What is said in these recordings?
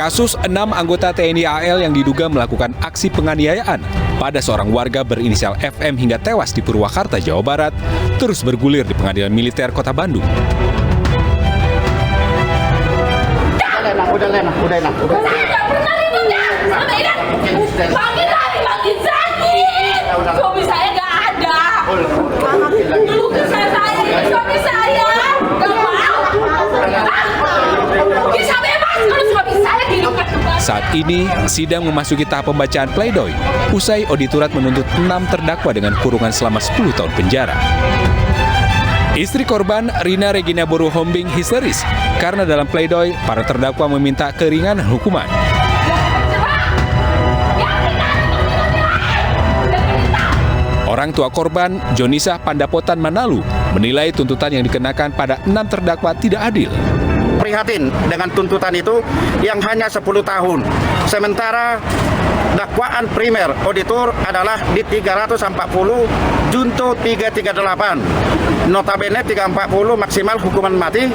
Kasus 6 anggota TNI AL yang diduga melakukan aksi penganiayaan pada seorang warga berinisial FM hingga tewas di Purwakarta, Jawa Barat, terus bergulir di Pengadilan Militer Kota Bandung. Udah enak. Saya nggak pernah ributnya sama Idan. Makin sakit. Suami saya nggak ada. Dulu saya suami saya nggak mau. Bisa bebas kalau suami saya dihidupkan kembali. Saat ini, sidang memasuki tahap pembacaan pledoi. Usai auditorat menuntut 6 terdakwa dengan kurungan selama 10 tahun penjara. Istri korban, Rina Regina Boru Hombing, histeris karena dalam pledoi, para terdakwa meminta keringanan hukuman. Orang tua korban, Jonisah Pandapotan Manalu, menilai tuntutan yang dikenakan pada 6 terdakwa tidak adil. Prihatin dengan tuntutan itu yang hanya 10 tahun. Sementara dakwaan primer auditor adalah di 340 junto 338. Notabene 340 maksimal hukuman mati.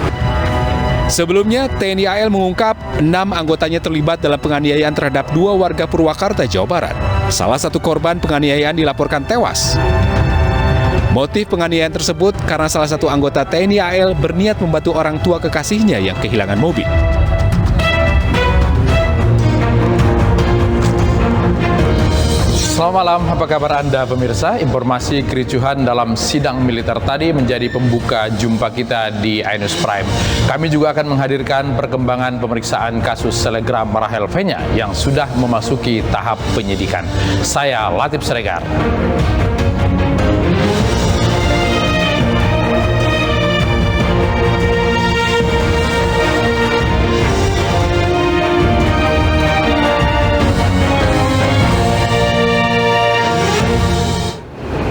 Sebelumnya, TNI AL mengungkap 6 anggotanya terlibat dalam penganiayaan terhadap 2 warga Purwakarta, Jawa Barat. Salah satu korban penganiayaan dilaporkan tewas. Motif penganiayaan tersebut karena salah satu anggota TNI AL berniat membantu orang tua kekasihnya yang kehilangan mobil. Selamat malam, apa kabar Anda pemirsa? Informasi kericuhan dalam sidang militer tadi menjadi pembuka jumpa kita di iNews Prime. Kami juga akan menghadirkan perkembangan pemeriksaan kasus selegram Rahel Fenya yang sudah memasuki tahap penyidikan. Saya Latif Siregar.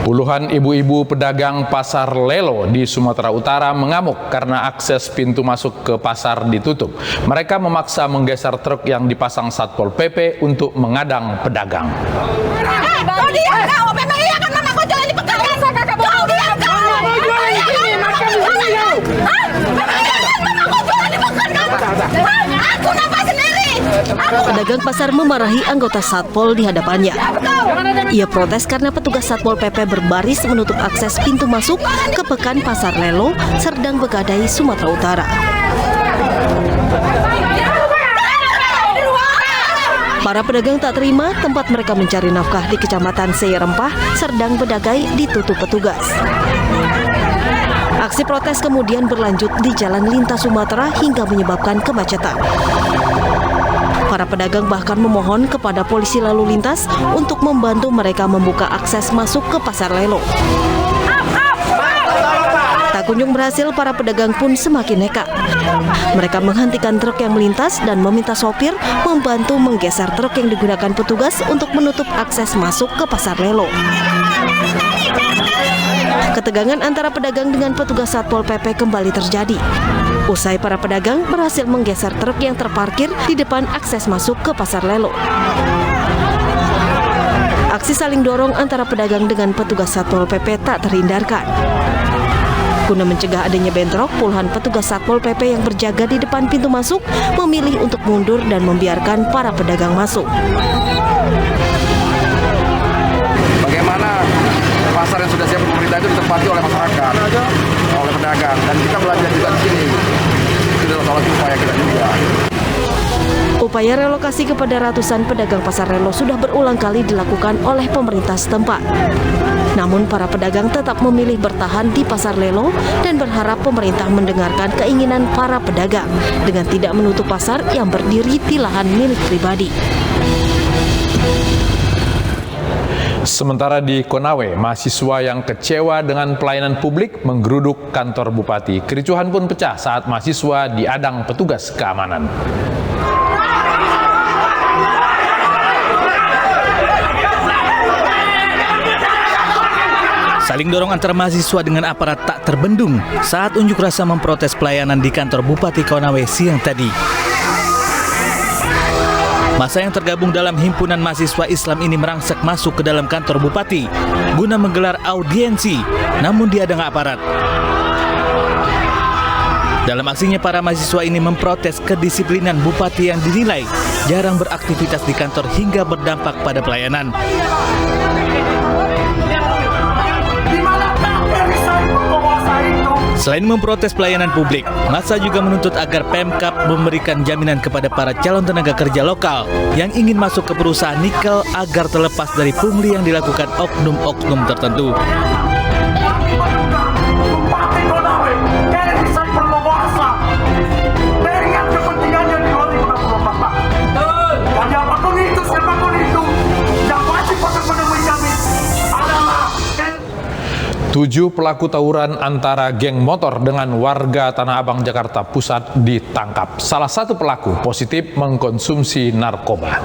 Puluhan ibu-ibu pedagang pasar Lelo di Sumatera Utara mengamuk karena akses pintu masuk ke pasar ditutup. Mereka memaksa menggeser truk yang dipasang Satpol PP untuk mengadang pedagang. Kau diam kau, memang iya kan mama kau jangan dipegang. Kau diam kau. Aku nampak sendiri. Pedagang pasar memarahi anggota Satpol di hadapannya. Ia protes karena petugas Satpol PP berbaris menutup akses pintu masuk ke Pekan Pasar Lelo, Serdang Begadai, Sumatera Utara. Para pedagang tak terima tempat mereka mencari nafkah di Kecamatan Seyerempah, Serdang Bedagai ditutup petugas. Aksi protes kemudian berlanjut di Jalan Lintas Sumatera hingga menyebabkan kemacetan. Para pedagang bahkan memohon kepada polisi lalu lintas untuk membantu mereka membuka akses masuk ke Pasar Lelo. Tak kunjung berhasil, para pedagang pun semakin nekat. Mereka menghentikan truk yang melintas dan meminta sopir membantu menggeser truk yang digunakan petugas untuk menutup akses masuk ke Pasar Lelo. Ketegangan antara pedagang dengan petugas Satpol PP kembali terjadi. Usai para pedagang berhasil menggeser truk yang terparkir di depan akses masuk ke Pasar Lelo. Aksi saling dorong antara pedagang dengan petugas Satpol PP tak terhindarkan. Guna mencegah adanya bentrok, puluhan petugas Satpol PP yang berjaga di depan pintu masuk memilih untuk mundur dan membiarkan para pedagang masuk. Bagaimana pasar yang sudah siap pemerintah itu ditempati oleh masyarakat, oleh pedagang, dan kita belajar juga di sini. Itu adalah salah satu upaya kita juga. Upaya relokasi kepada ratusan pedagang pasar Lelo sudah berulang kali dilakukan oleh pemerintah setempat. Namun para pedagang tetap memilih bertahan di Pasar Lelo dan berharap pemerintah mendengarkan keinginan para pedagang dengan tidak menutup pasar yang berdiri di lahan milik pribadi. Sementara di Konawe, mahasiswa yang kecewa dengan pelayanan publik menggeruduk kantor bupati. Kericuhan pun pecah saat mahasiswa diadang petugas keamanan. Saling dorong antara mahasiswa dengan aparat tak terbendung saat unjuk rasa memprotes pelayanan di kantor Bupati Konawe siang tadi. Masa yang tergabung dalam himpunan mahasiswa Islam ini merangsek masuk ke dalam kantor Bupati guna menggelar audiensi, namun diadang aparat. Dalam aksinya, para mahasiswa ini memprotes kedisiplinan Bupati yang dinilai jarang beraktivitas di kantor hingga berdampak pada pelayanan. Selain memprotes pelayanan publik, massa juga menuntut agar Pemkab memberikan jaminan kepada para calon tenaga kerja lokal yang ingin masuk ke perusahaan nikel agar terlepas dari pungli yang dilakukan oknum-oknum tertentu. Tujuh pelaku tawuran antara geng motor dengan warga Tanah Abang, Jakarta Pusat ditangkap. Salah satu pelaku positif mengkonsumsi narkoba.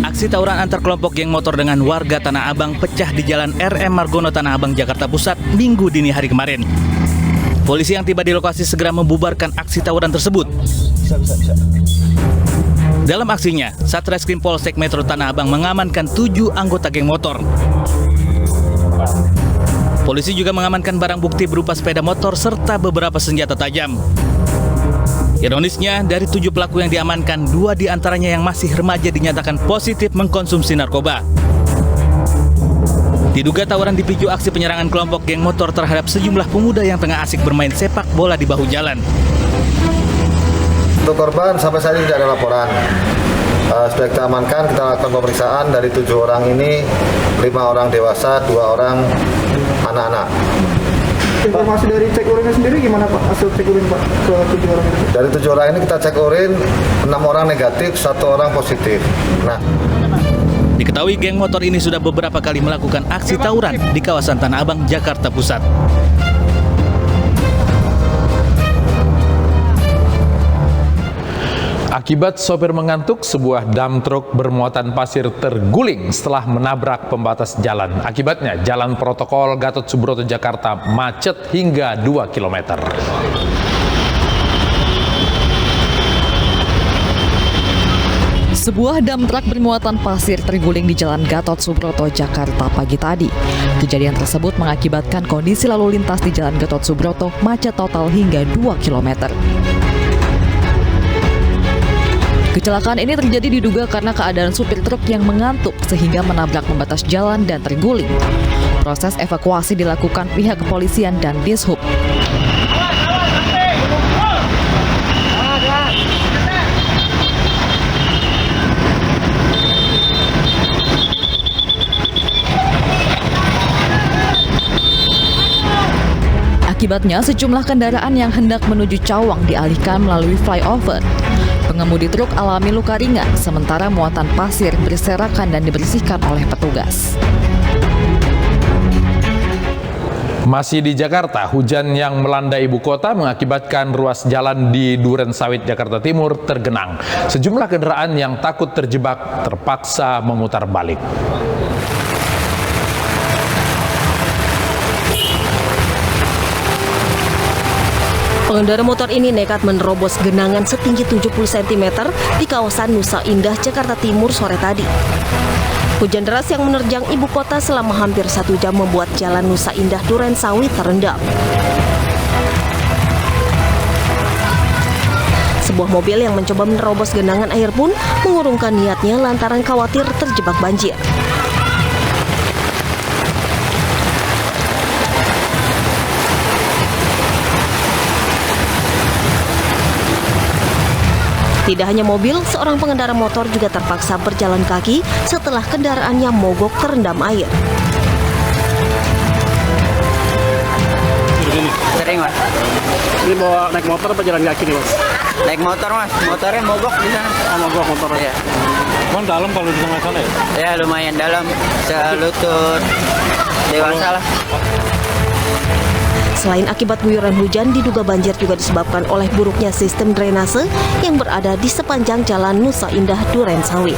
Aksi tawuran antar kelompok geng motor dengan warga Tanah Abang pecah di Jalan RM Margono, Tanah Abang, Jakarta Pusat, Minggu dini hari kemarin. Polisi yang tiba di lokasi segera membubarkan aksi tawuran tersebut. Dalam aksinya, Satreskrim Polsek Metro Tanah Abang mengamankan 7 anggota geng motor. Polisi juga mengamankan barang bukti berupa sepeda motor serta beberapa senjata tajam. Ironisnya, dari 7 pelaku yang diamankan, 2 diantaranya yang masih remaja dinyatakan positif mengkonsumsi narkoba. Diduga tawuran dipicu aksi penyerangan kelompok geng motor terhadap sejumlah pemuda yang tengah asik bermain sepak bola di bahu jalan. Untuk korban sampai saat ini tidak ada laporan. Sudah kita amankan, kita lakukan pemeriksaan. Dari 7 orang ini 5 orang dewasa, 2 orang anak-anak. Informasi dari cek urinnya sendiri gimana Pak? Hasil cek urin Pak ke 7 orang itu? Dari 7 orang ini kita cek urin, 6 orang negatif, 1 orang positif. Nah, diketahui geng motor ini sudah beberapa kali melakukan aksi tawuran di kawasan Tanah Abang, Jakarta Pusat. Akibat sopir mengantuk, sebuah dam truk bermuatan pasir terguling setelah menabrak pembatas jalan. Akibatnya, jalan protokol Gatot Subroto Jakarta macet hingga 2 km. Sebuah dam truk bermuatan pasir terguling di Jalan Gatot Subroto, Jakarta pagi tadi. Kejadian tersebut mengakibatkan kondisi lalu lintas di Jalan Gatot Subroto macet total hingga 2 km. Kecelakaan ini terjadi diduga karena keadaan supir truk yang mengantuk sehingga menabrak pembatas jalan dan terguling. Proses evakuasi dilakukan pihak kepolisian dan Dishub. Akibatnya, sejumlah kendaraan yang hendak menuju Cawang dialihkan melalui flyover. Pengemudi truk alami luka ringan, sementara muatan pasir berserakan dan dibersihkan oleh petugas. Masih di Jakarta, hujan yang melanda ibu kota mengakibatkan ruas jalan di Duren Sawit, Jakarta Timur tergenang. Sejumlah kendaraan yang takut terjebak terpaksa memutar balik. Pengendara motor ini nekat menerobos genangan setinggi 70 cm di kawasan Nusa Indah, Jakarta Timur sore tadi. Hujan deras yang menerjang ibu kota selama hampir 1 jam membuat jalan Nusa Indah Duren Sawit terendam. Sebuah mobil yang mencoba menerobos genangan air pun mengurungkan niatnya lantaran khawatir terjebak banjir. Tidak hanya mobil, seorang pengendara motor juga terpaksa berjalan kaki setelah kendaraannya mogok terendam air. Sering Mas. Ini bawa naik motor apa jalan kaki nih Mas? Naik motor Mas, motornya mogok di sana. Oh, mogok motornya. Iya. Kan dalam kalau di tengah sana ya? Ya lumayan dalam, selutut dewasa lah. Selain akibat guyuran hujan, diduga banjir juga disebabkan oleh buruknya sistem drainase yang berada di sepanjang jalan Nusa Indah Duren Sawit.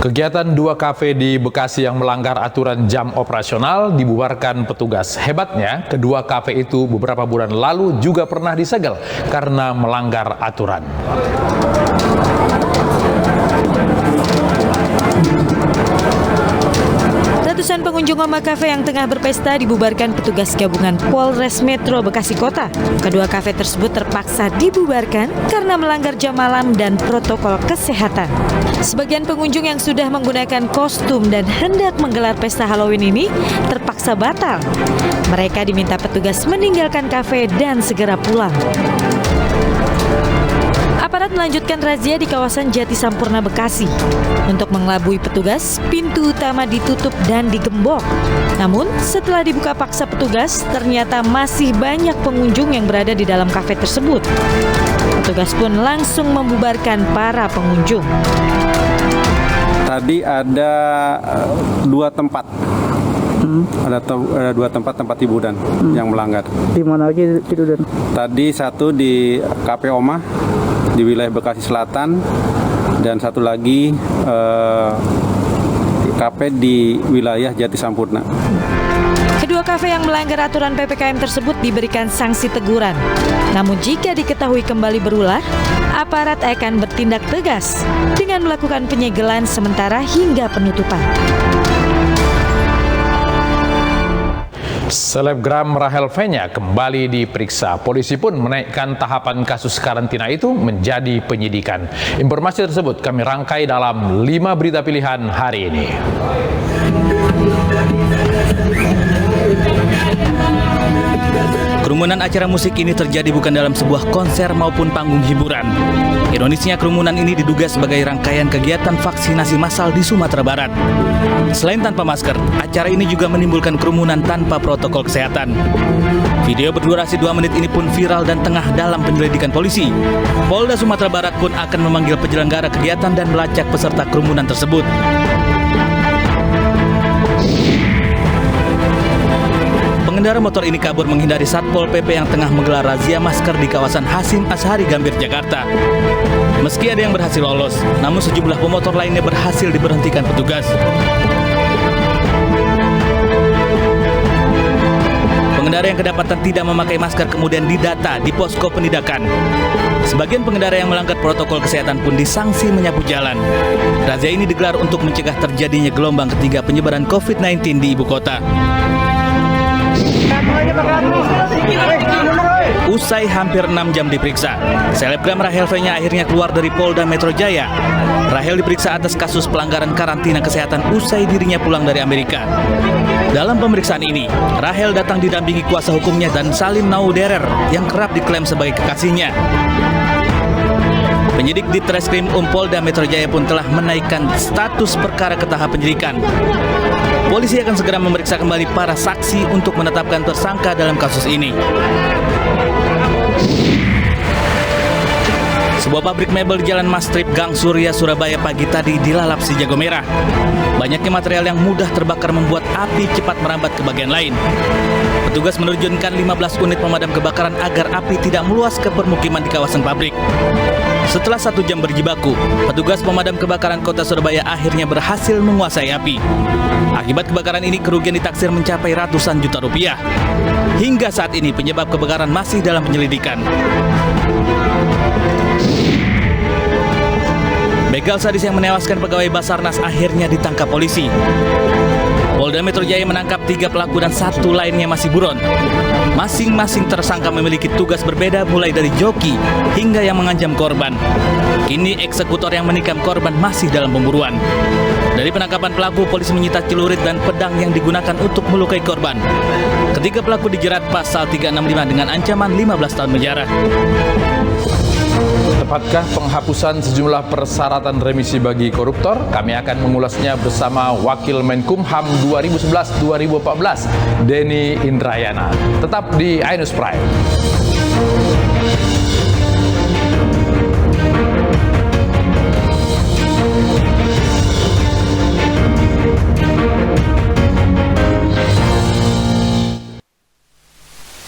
Kegiatan 2 kafe di Bekasi yang melanggar aturan jam operasional dibubarkan petugas. Hebatnya, kedua kafe itu beberapa bulan lalu juga pernah disegel karena melanggar aturan. Ratusan pengunjung Oma Cafe yang tengah berpesta dibubarkan petugas gabungan Polres Metro Bekasi Kota. Kedua kafe tersebut terpaksa dibubarkan karena melanggar jam malam dan protokol kesehatan. Sebagian pengunjung yang sudah menggunakan kostum dan hendak menggelar pesta Halloween ini terpaksa batal. Mereka diminta petugas meninggalkan kafe dan segera pulang. Aparat melanjutkan razia di kawasan Jati Sampurna, Bekasi. Untuk mengelabui petugas, pintu utama ditutup dan digembok. Namun, setelah dibuka paksa petugas, ternyata masih banyak pengunjung yang berada di dalam kafe tersebut. Petugas pun langsung membubarkan para pengunjung. Tadi ada 2 tempat. Ada 2 tempat hiburan yang melanggar. Di mana lagi itu Dan? Tadi satu di Cafe Oma di wilayah Bekasi Selatan dan satu lagi kafe di wilayah Jati Sampurna. Kedua kafe yang melanggar aturan PPKM tersebut diberikan sanksi teguran. Namun jika diketahui kembali berulah, aparat akan bertindak tegas dengan melakukan penyegelan sementara hingga penutupan. Selebgram Rahel Fenya kembali diperiksa. Polisi pun menaikkan tahapan kasus karantina itu menjadi penyidikan. Informasi tersebut kami rangkai dalam 5 berita pilihan hari ini. Kerumunan acara musik ini terjadi bukan dalam sebuah konser maupun panggung hiburan. Ironisnya, kerumunan ini diduga sebagai rangkaian kegiatan vaksinasi massal di Sumatera Barat. Selain tanpa masker, acara ini juga menimbulkan kerumunan tanpa protokol kesehatan. Video berdurasi 2 menit ini pun viral dan tengah dalam penyelidikan polisi. Polda Sumatera Barat pun akan memanggil penyelenggara kegiatan dan melacak peserta kerumunan tersebut. Pengendara motor ini kabur menghindari Satpol PP yang tengah menggelar razia masker di kawasan Hasim Ashari Gambir, Jakarta. Meski ada yang berhasil lolos, namun sejumlah pemotor lainnya berhasil diberhentikan petugas. Pengendara yang kedapatan tidak memakai masker kemudian didata di posko penindakan. Sebagian pengendara yang melanggar protokol kesehatan pun disangsi menyapu jalan. Razia ini digelar untuk mencegah terjadinya gelombang ketiga penyebaran COVID-19 di ibu kota. Usai hampir 6 jam diperiksa, selebgram Rahel Fenya akhirnya keluar dari Polda Metro Jaya. Rahel diperiksa atas kasus pelanggaran karantina kesehatan usai dirinya pulang dari Amerika. Dalam pemeriksaan ini, Rahel datang didampingi kuasa hukumnya dan Salim Nauderer yang kerap diklaim sebagai kekasihnya. Penyidik di Treskrim Polda Metro Jaya pun telah menaikkan status perkara ke tahap penyidikan. Polisi akan segera memeriksa kembali para saksi untuk menetapkan tersangka dalam kasus ini. Sebuah pabrik mebel di Jalan Mastrip, Gang Surya, Surabaya pagi tadi dilalap si jago merah. Banyaknya material yang mudah terbakar membuat api cepat merambat ke bagian lain. Petugas menerjunkan 15 unit pemadam kebakaran agar api tidak meluas ke permukiman di kawasan pabrik. Setelah 1 jam berjibaku, petugas pemadam kebakaran kota Surabaya akhirnya berhasil menguasai api. Akibat kebakaran ini kerugian ditaksir mencapai ratusan juta rupiah. Hingga saat ini penyebab kebakaran masih dalam penyelidikan. Begal sadis yang menewaskan pegawai Basarnas akhirnya ditangkap polisi. Polda Metro Jaya menangkap 3 pelaku dan 1 lainnya masih buron. Masing-masing tersangka memiliki tugas berbeda mulai dari joki hingga yang mengancam korban. Kini eksekutor yang menikam korban masih dalam pemburuan. Dari penangkapan pelaku, polisi menyita celurit dan pedang yang digunakan untuk melukai korban. Ketiga pelaku dijerat pasal 365 dengan ancaman 15 tahun penjara. Tepatkah penghapusan sejumlah persyaratan remisi bagi koruptor? Kami akan mengulasnya bersama Wakil Menkumham 2011-2014, Denny Indrayana. Tetap di iNews Prime.